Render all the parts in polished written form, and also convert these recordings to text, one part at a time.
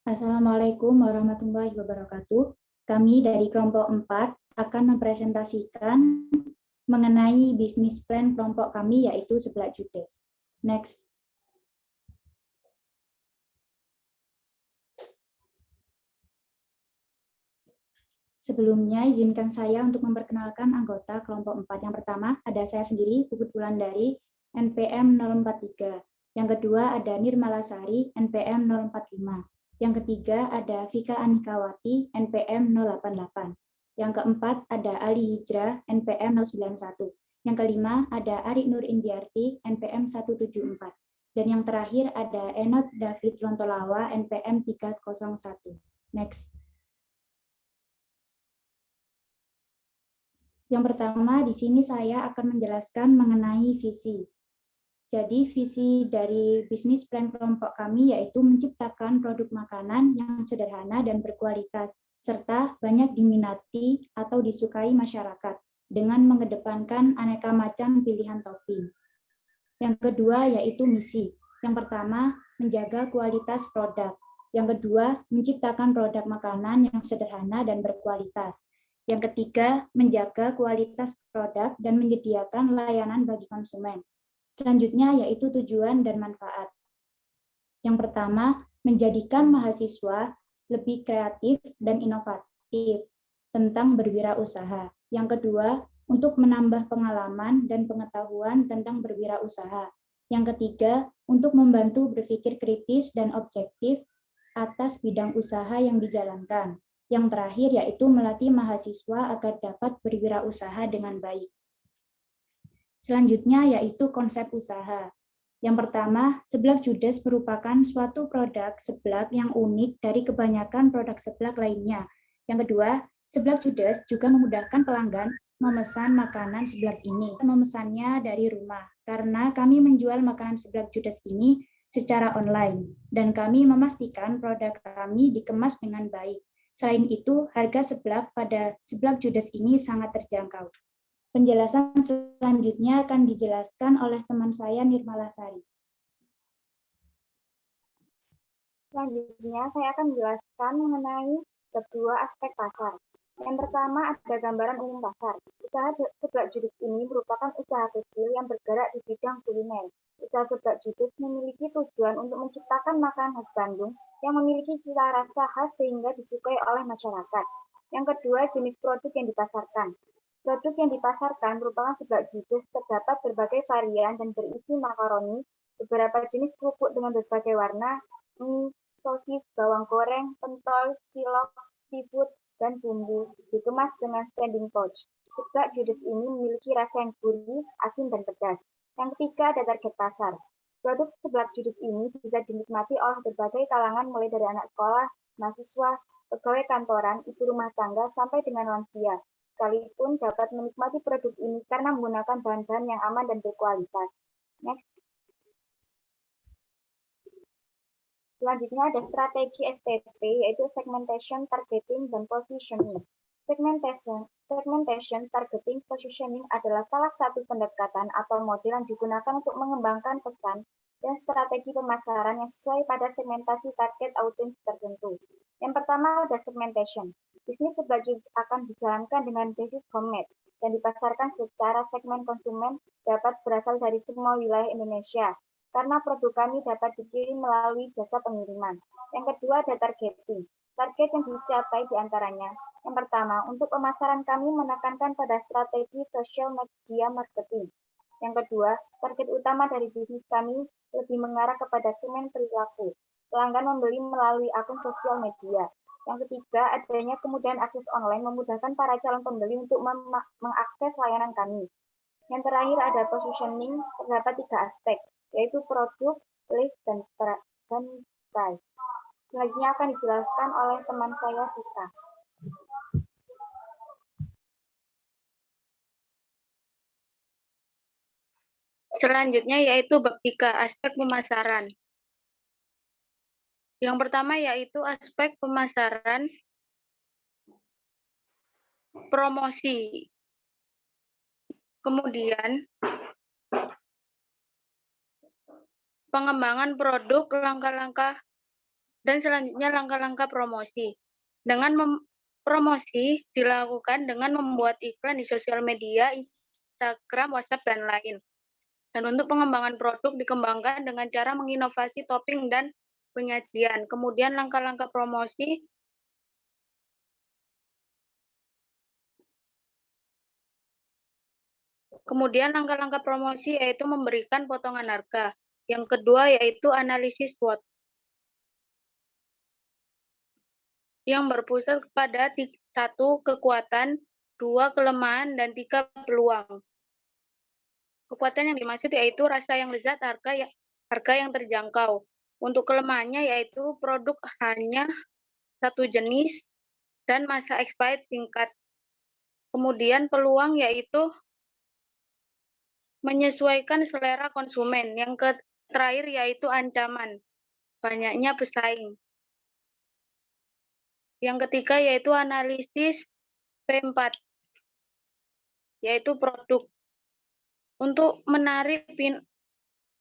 Assalamualaikum warahmatullahi wabarakatuh. Kami dari kelompok 4 akan mempresentasikan mengenai bisnis plan kelompok kami, yaitu Seblak Judes. Next. Sebelumnya, izinkan saya untuk memperkenalkan anggota kelompok 4. Yang pertama, ada saya sendiri, Puput Wulandari, NPM 043. Yang kedua, ada Nirmala Sari, NPM 045. Yang ketiga, ada Vika Anikawati, NPM 088. Yang keempat, ada Ali Hijrah, NPM 091. Yang kelima, ada Ari Nur Indiarti, NPM 174. Dan yang terakhir, ada Enot David Lontolawa, NPM 301. Next. Yang pertama, di sini saya akan menjelaskan mengenai visi. Jadi, visi dari bisnis plan kelompok kami yaitu menciptakan produk makanan yang sederhana dan berkualitas, serta banyak diminati atau disukai masyarakat, dengan mengedepankan aneka macam pilihan topping. Yang kedua, yaitu misi. Yang pertama, menjaga kualitas produk. Yang kedua, menciptakan produk makanan yang sederhana dan berkualitas. Yang ketiga, menjaga kualitas produk dan menyediakan layanan bagi konsumen. Selanjutnya, yaitu tujuan dan manfaat. Yang pertama, menjadikan mahasiswa lebih kreatif dan inovatif tentang berwirausaha. Yang kedua, untuk menambah pengalaman dan pengetahuan tentang berwirausaha. Yang ketiga, untuk membantu berpikir kritis dan objektif atas bidang usaha yang dijalankan. Yang terakhir, yaitu melatih mahasiswa agar dapat berwirausaha dengan baik. Selanjutnya, yaitu konsep usaha. Yang pertama, Seblak Judes merupakan suatu produk seblak yang unik dari kebanyakan produk seblak lainnya. Yang kedua, Seblak Judes juga memudahkan pelanggan memesan makanan seblak ini. Memesannya dari rumah, karena kami menjual makanan Seblak Judes ini secara online, dan kami memastikan produk kami dikemas dengan baik. Selain itu, harga seblak pada Seblak Judes ini sangat terjangkau. Penjelasan selanjutnya akan dijelaskan oleh teman saya Nirmala Sari. Selanjutnya, saya akan menjelaskan mengenai kedua aspek pasar. Yang pertama, ada gambaran umum pasar. Usaha Seblak Judes ini merupakan usaha kecil yang bergerak di bidang kuliner. Usaha Seblak Judes memiliki tujuan untuk menciptakan makanan khas Bandung yang memiliki cita rasa khas sehingga disukai oleh masyarakat. Yang kedua, jenis produk yang dipasarkan. Produk yang dipasarkan merupakan Seblak Judes, terdapat berbagai varian dan berisi makaroni, beberapa jenis kerupuk dengan berbagai warna, mie, sosis, bawang goreng, pentol, cilok, seafood, dan bumbu, dikemas dengan standing pouch. Seblak Judes ini memiliki rasa yang gurih, asin, dan pedas. Yang ketiga, ada target pasar. Produk Seblak Judes ini bisa dinikmati oleh berbagai kalangan mulai dari anak sekolah, mahasiswa, pegawai kantoran, ibu rumah tangga, sampai dengan lansia. Sekalipun dapat menikmati produk ini karena menggunakan bahan-bahan yang aman dan berkualitas. Next. Selanjutnya ada strategi STP, yaitu segmentation, targeting, dan positioning. Segmentation, targeting, positioning adalah salah satu pendekatan atau model yang digunakan untuk mengembangkan pesan dan strategi pemasaran yang sesuai pada segmentasi target audiens tertentu. Yang pertama ada segmentation. Bisnis Seblak Judes akan dijalankan dengan basis homemade dan dipasarkan secara segmen konsumen dapat berasal dari semua wilayah Indonesia, karena produk kami dapat dikirim melalui jasa pengiriman. Yang kedua ada targeting. Target yang dicapai diantaranya. Yang pertama, untuk pemasaran kami menekankan pada strategi social media marketing. Yang kedua, target utama dari bisnis kami lebih mengarah kepada segmen perilaku. Pelanggan membeli melalui akun sosial media. Yang ketiga, adanya kemudahan akses online memudahkan para calon pembeli untuk mengakses layanan kami. Yang terakhir ada positioning, terdapat 3 aspek, yaitu produk, list, dan price. Selanjutnya akan dijelaskan oleh teman saya, Vika. Selanjutnya yaitu bab 3, aspek pemasaran. Yang pertama yaitu aspek pemasaran, promosi. Kemudian pengembangan produk, langkah-langkah Dan selanjutnya langkah-langkah promosi. Dengan promosi dilakukan dengan membuat iklan di sosial media, Instagram, WhatsApp, dan lain. Dan untuk pengembangan produk dikembangkan dengan cara menginovasi topping dan penyajian. Kemudian langkah-langkah promosi yaitu memberikan potongan harga. Yang kedua yaitu analisis SWOT yang berpusat kepada 1 kekuatan, 2 kelemahan, dan 3 peluang. Kekuatan yang dimaksud yaitu rasa yang lezat, harga yang terjangkau. Untuk kelemahannya yaitu produk hanya satu jenis dan masa expired singkat. Kemudian peluang yaitu menyesuaikan selera konsumen. Yang terakhir yaitu ancaman, banyaknya pesaing. Yang ketiga yaitu analisis P4, yaitu produk. Untuk menarik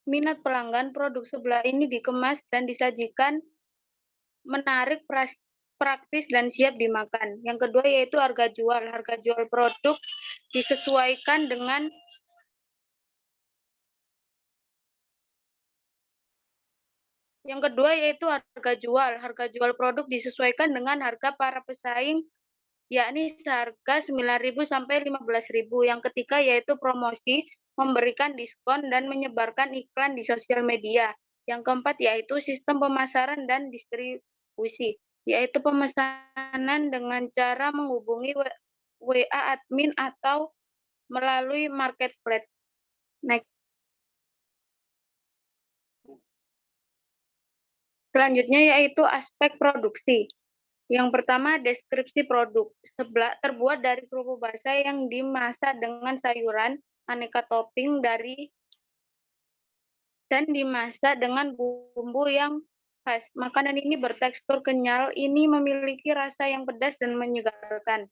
minat pelanggan, produk sebelah ini dikemas dan disajikan menarik, praktis, dan siap dimakan. Yang kedua yaitu harga jual. Harga jual produk disesuaikan dengan Yang kedua yaitu harga jual. Harga jual produk disesuaikan dengan harga para pesaing, yakni seharga 9.000 sampai 15.000. Yang ketiga yaitu promosi, memberikan diskon dan menyebarkan iklan di sosial media. Yang keempat yaitu sistem pemasaran dan distribusi, yaitu pemesanan dengan cara menghubungi WA admin atau melalui marketplace. Next. Selanjutnya yaitu aspek produksi. Yang pertama, deskripsi produk. Terbuat dari kerupuk basah yang dimasak dengan sayuran, aneka topping dan dimasak dengan bumbu yang khas. Makanan ini bertekstur kenyal, ini memiliki rasa yang pedas dan menyegarkan.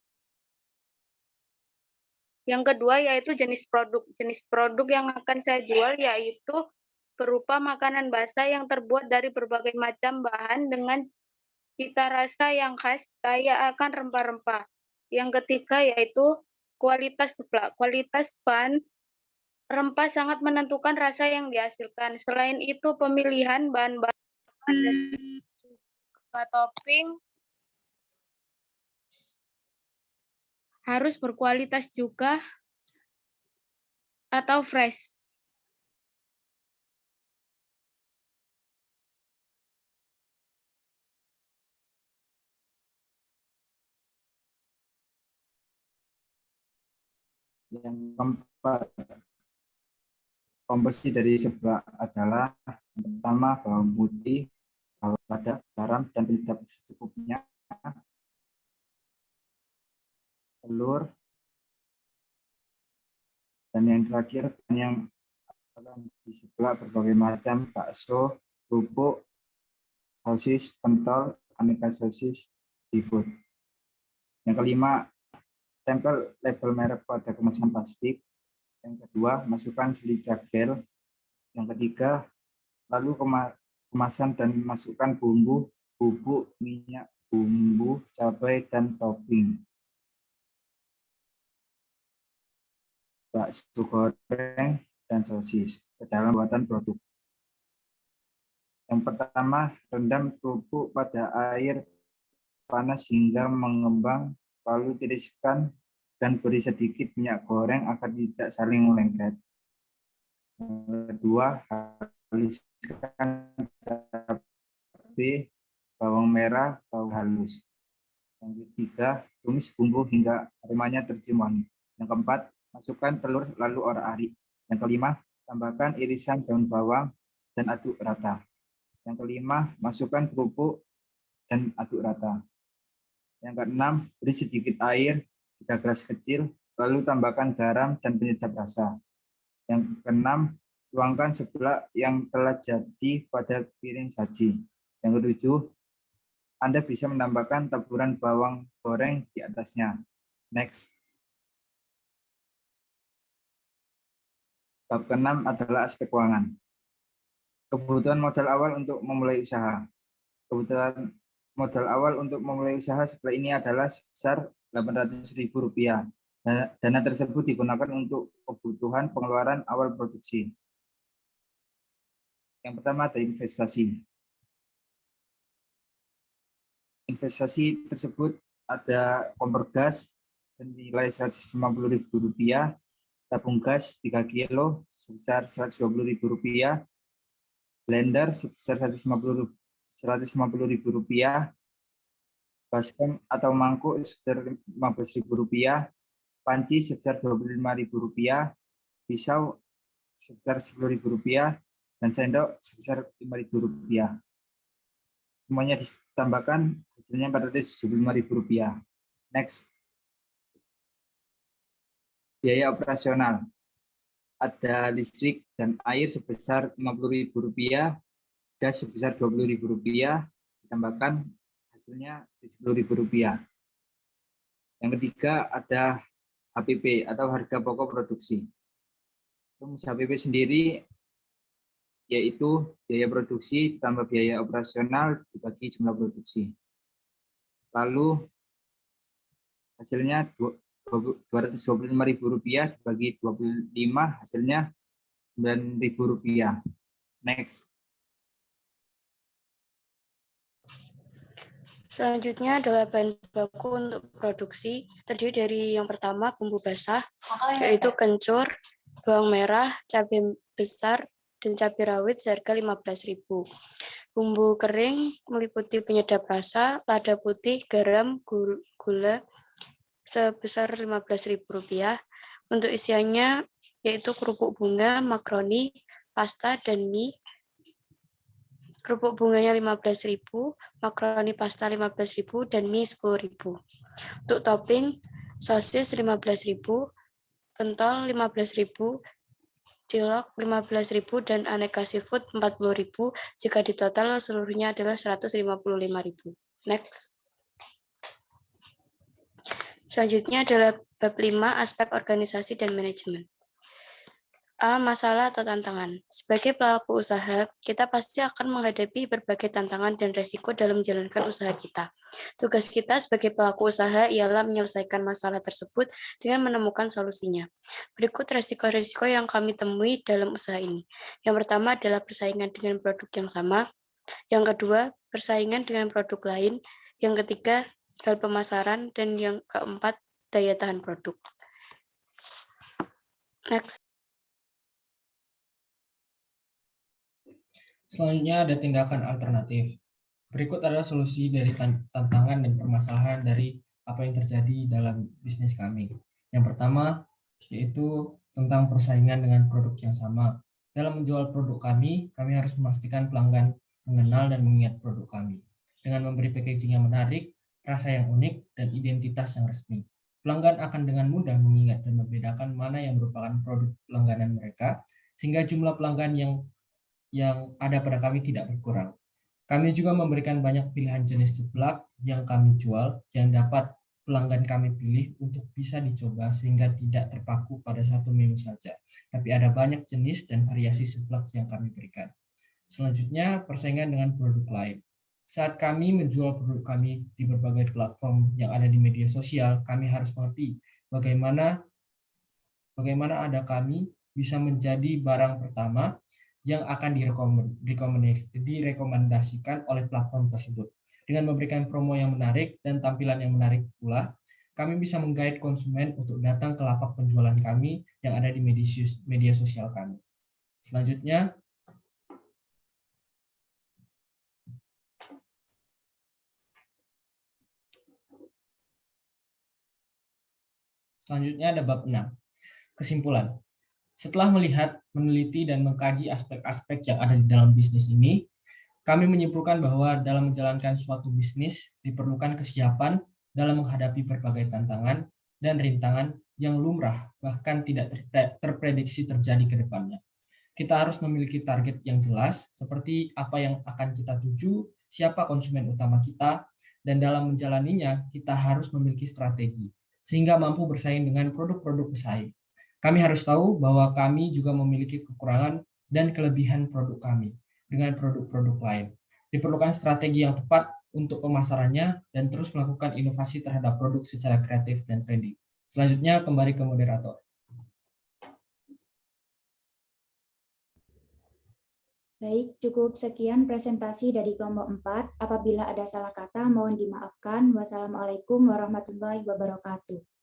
Yang kedua yaitu jenis produk. Jenis produk yang akan saya jual yaitu berupa makanan basah yang terbuat dari berbagai macam bahan dengan cita rasa yang khas, kaya akan rempah-rempah. Yang ketiga yaitu kualitas seblak. Kualitas bahan rempah sangat menentukan rasa yang dihasilkan. Selain itu, pemilihan bahan-bahan dan juga topping harus berkualitas juga atau fresh. Yang keempat, komposisi dari seblak adalah yang pertama bawang putih, bawang lada, garam, dan penyedap secukupnya, telur, dan yang terakhir yang di sebelah berbagai macam bakso, kerupuk, sosis, pentol, aneka sosis, seafood. Yang kelima, tempel label merek pada kemasan plastik. Yang kedua, masukkan selita gel. Yang ketiga, lalu kemasan dan masukkan bumbu, bubuk, minyak, bumbu, cabai, dan topping. Bakso goreng dan sosis ke dalam buatan produk. Yang pertama, rendam kerupuk pada air panas hingga mengembang, lalu tiriskan dan beri sedikit minyak goreng agar tidak saling lengket. Yang kedua, haluskan cabai, bawang merah, bawang halus. Yang ketiga, tumis bumbu hingga aromanya tercium wangi. Yang keempat, masukkan telur lalu orak-arik. Yang kelima, tambahkan irisan daun bawang dan aduk rata. Yang kelima, masukkan kerupuk dan aduk rata. Yang keenam, beri sedikit air, 3 gelas kecil, lalu tambahkan garam dan penyedap rasa. Yang keenam, tuangkan seblak yang telah jadi pada piring saji. Yang ketujuh, Anda bisa menambahkan taburan bawang goreng di atasnya. Next. Bab ke-6 adalah aspek keuangan. Kebutuhan modal awal untuk memulai usaha. Kebutuhan modal awal untuk memulai usaha seperti ini adalah sebesar Rp800.000. Dana tersebut digunakan untuk kebutuhan pengeluaran awal produksi. Yang pertama ada investasi. Investasi tersebut ada kompor gas senilai Rp150.000, tabung gas 3 kilo sebesar Rp120.000, blender sebesar Rp150.000, baskom atau mangkuk sebesar Rp15.000, panci sebesar Rp25.000, pisau sebesar Rp10.000, dan sendok sebesar Rp5.000. Semuanya ditambahkan hasilnya Rp475.000. Next. Biaya operasional. Ada listrik dan air sebesar Rp50.000, gas sebesar Rp20.000, ditambahkan hasilnya Rp70.000. Yang ketiga ada HPP atau harga pokok produksi. Rumus HPP sendiri yaitu biaya produksi ditambah biaya operasional dibagi jumlah produksi. Lalu hasilnya Rp225.000 dibagi 25, hasilnya Rp9.000. Next. Selanjutnya adalah bahan baku untuk produksi, terdiri dari yang pertama bumbu basah, yaitu kencur, bawang merah, cabai besar, dan cabai rawit seharga Rp15.000. Bumbu kering meliputi penyedap rasa, lada putih, garam, gula sebesar Rp15.000. Untuk isiannya yaitu kerupuk bunga, makaroni, pasta, dan mie. Kerupuk bunganya Rp15.000, makaroni pasta Rp15.000, dan mie Rp10.000. Untuk topping, sosis Rp15.000, pentol Rp15.000, cilok Rp15.000, dan aneka seafood Rp40.000. Jika ditotal seluruhnya adalah Rp155.000. Next. Selanjutnya adalah bab 5, aspek organisasi dan manajemen. A. Masalah atau tantangan. Sebagai pelaku usaha, kita pasti akan menghadapi berbagai tantangan dan resiko dalam menjalankan usaha kita. Tugas kita sebagai pelaku usaha ialah menyelesaikan masalah tersebut dengan menemukan solusinya. Berikut resiko-resiko yang kami temui dalam usaha ini. Yang pertama adalah persaingan dengan produk yang sama. Yang kedua, persaingan dengan produk lain. Yang ketiga, hal pemasaran. Dan yang keempat, daya tahan produk. Next. Selanjutnya ada tindakan alternatif. Berikut adalah solusi dari tantangan dan permasalahan dari apa yang terjadi dalam bisnis kami. Yang pertama yaitu tentang persaingan dengan produk yang sama. Dalam menjual produk kami harus memastikan pelanggan mengenal dan mengingat produk kami. Dengan memberi packaging yang menarik, rasa yang unik, dan identitas yang resmi. Pelanggan akan dengan mudah mengingat dan membedakan mana yang merupakan produk langganan mereka, sehingga jumlah pelanggan yang ada pada kami tidak berkurang. Kami juga memberikan banyak pilihan jenis seblak yang kami jual yang dapat pelanggan kami pilih untuk bisa dicoba sehingga tidak terpaku pada satu menu saja. Tapi ada banyak jenis dan variasi seblak yang kami berikan. Selanjutnya, persaingan dengan produk lain. Saat kami menjual produk kami di berbagai platform yang ada di media sosial, kami harus mengerti bagaimana ada kami bisa menjadi barang pertama yang akan direkomendasikan oleh platform tersebut. Dengan memberikan promo yang menarik dan tampilan yang menarik pula, kami bisa menggait konsumen untuk datang ke lapak penjualan kami yang ada di media sosial kami. Selanjutnya, ada bab 6, kesimpulan. Setelah melihat, meneliti, dan mengkaji aspek-aspek yang ada di dalam bisnis ini, kami menyimpulkan bahwa dalam menjalankan suatu bisnis diperlukan kesiapan dalam menghadapi berbagai tantangan dan rintangan yang lumrah, bahkan tidak terprediksi terjadi ke depannya. Kita harus memiliki target yang jelas, seperti apa yang akan kita tuju, siapa konsumen utama kita, dan dalam menjalaninya kita harus memiliki strategi, sehingga mampu bersaing dengan produk-produk pesaing. Kami harus tahu bahwa kami juga memiliki kekurangan dan kelebihan produk kami dengan produk-produk lain. Diperlukan strategi yang tepat untuk pemasarannya dan terus melakukan inovasi terhadap produk secara kreatif dan trendy. Selanjutnya kembali ke moderator. Baik, cukup sekian presentasi dari kelompok 4. Apabila ada salah kata, mohon dimaafkan. Wassalamualaikum warahmatullahi wabarakatuh.